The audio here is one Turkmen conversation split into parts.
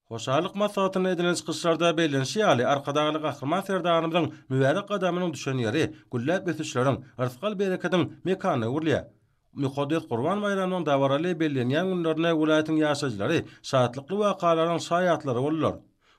Hoşarlyk masahatyna edilen çykyşlarda beýlenşi ýaly arkadagy gahryman serdarymyzyň mübarek gadamynyň düşen ýeri gülläp ötüşleriň, rizqal bereketiň mekany urlýar. Muqaddes Qurban bayramynyň dawaraly bellenýän günlerine welaýatyň ýaşajylary şatlykly wakalaryň şaýatlary bollar.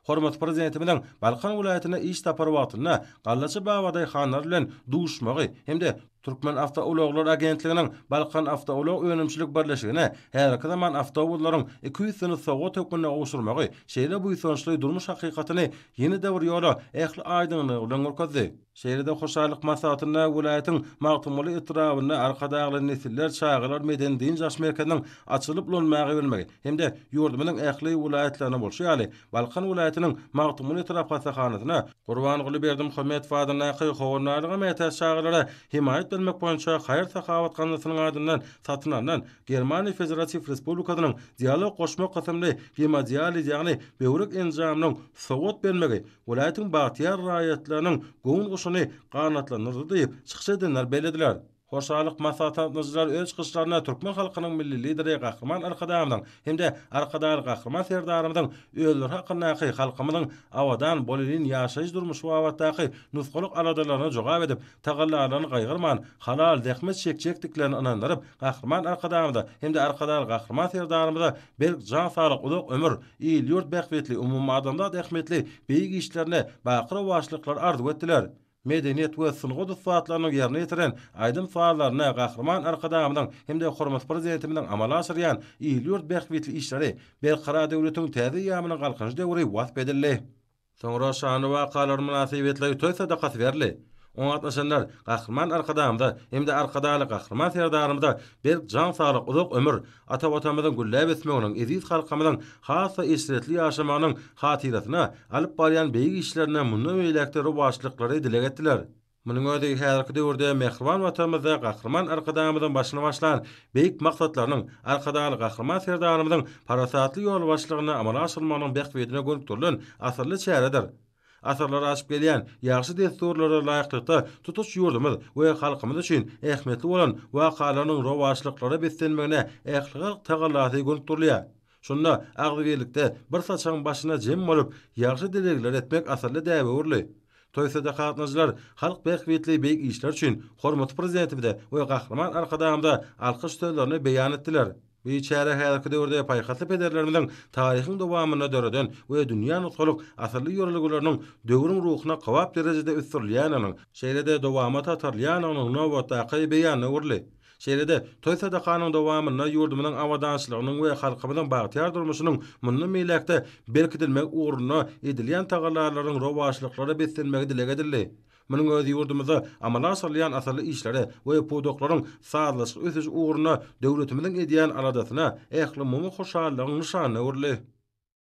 Hormat prezidentimiň Balkan welaýatyna iş tapar wagtyna gallaçy babaday hanlar bilen duşmagy hemde Türkmen Awtouloglar Agentliginiň Balkan Awtoulog öňümçilik birleşigine her zaman awtobusslaryň 200 sany sowgat hökmüne gowşurmagy, şeýle bu ýa durmuş hakykatyny ýeni däwir ýola ähli aýdynlygy bilen görkezdi. Şeýrede hoşarlyk masahatyna welaýatyň magtumuly etrabyna arkadagy nesiller çağılar medendiň jaş merkeziniň açylyp bolmagy bilmegi hemde ýurdumynyň ähli welaýatlaryna bolşy ýaly Balkan welaýatynyň magtumuly etrap hasahanatyna Gurban Gulyberdi Muhammedow adyna howarnalyga metäs çağılara himayet bermek boýunça Haýyr Sahawat Ganatynyň adyndan satyn alynan Germaniýa Federasiýa Respublikasynyň dialog goşmak gatamly hemadiýaly ýagny böwrek enjamynyň sowgat bermegi welaýatyň bagtyar raýatlarynyň goňun guşuny ganatlandyrdy diýip çykyş edenler belediler. Hoşarlyk masahatynyjylar öz çykyşlaryna türkmen halkynyň milli lideri Gahryman Arkadamyň hemde arkadaly Gahryman serdarymyň öýler hakyndaky halkymyň awadan bolýan ýaşaýyş durmuş wagtdaky nusgalyk aladalaryna jogap edip, tagallalaryny gaýgyrman, halal dehmet çekçekdiklerini ananlaryp, Gahryman Arkadamyňda hemde arkadaly Gahryman serdarymyňda berk jan saglyk, uzak ömür, ýyl ýurt bähwetli, umumy adamlar dehmetli beýik işlerine bakyr başlyklar arzuw etdiler. Medeniyet we sylgy saatlaryny ýerine ýetiren aýdym suallaryna Gahryman Arkadamyň hemde hormat prezidentimiň amala asyrýan ýyl ýurt bähwetli işleri berkara döwletiň täze ýamyny galkyny döwri wasp edildi. Soňra şany wakalar münasibetleri toý sadakat berli. Oňa atnaşanlar Gahryman Arkadamyňda hemde arkadaly Gahryman serdarymyňda berk jan saglyk, uzak ömür, ata-batamyzyň gülläp etmeginiň, eziz halkymyzyň hassa esretli ýaşamanyň hatyrasyna alyp barýan beýik işlerine mundan beýlekde başlyklary dile getdiler. Munyň özi häzirki döwürde mehriban watanymyzda Gahryman Arkadamyň başyna başlan beýik maksatlarynyň arkadaly Gahryman serdarymyzyň parasatly ýol başlygyna amala aşyrmagynyň bähwedine görükdirilen asyrly çäredir. Asarlar açıp gelýän ýaxşy desturlara laýyklykda tutuş ýurdumyz we halkymyz üçin ähmetli bolan wakalarynyň rowaşlyklary beslenmegine ähli tagallaty görükdirilýär. Şunda agdybelikde bir saçaň başyna jem bolup ýaxşy dilegler etmek asyrly däwürli. Toýsada gatnaşyjylar halk bähwetli beýik işler üçin hormat prezidentimde we Gahryman Arkadamyňda alkyş sözlerini beýan etdiler. Bu çäre häzirki döwürde paýhatly pederlerimiň taryhyň dowamyna döreden we dünýä nutgalyk asyrly ýörelgelerini döwrüň ruhuna gowap derejede üstürilýäniň, şeýlede dowama tatarlýanyň nowatdaky beýany urly. Şeýlede toý sadakanyň dowamyna ýurdumynyň awadançylygynyň we halkymyzyň bagtyar durmuşynyň mundan meýlekde berkidilmek uğruna edilýän tagallalaryň rowaşlyklary beslenmegi dile edildi. Munyň özi ýurdumyzda amala asyrlayan asyrly işlere we pudoklaryň sağlaşyk ösüş uğruna döwletimiziň edýän aladasyna ähli mumy hoşallygyň nyşany urly.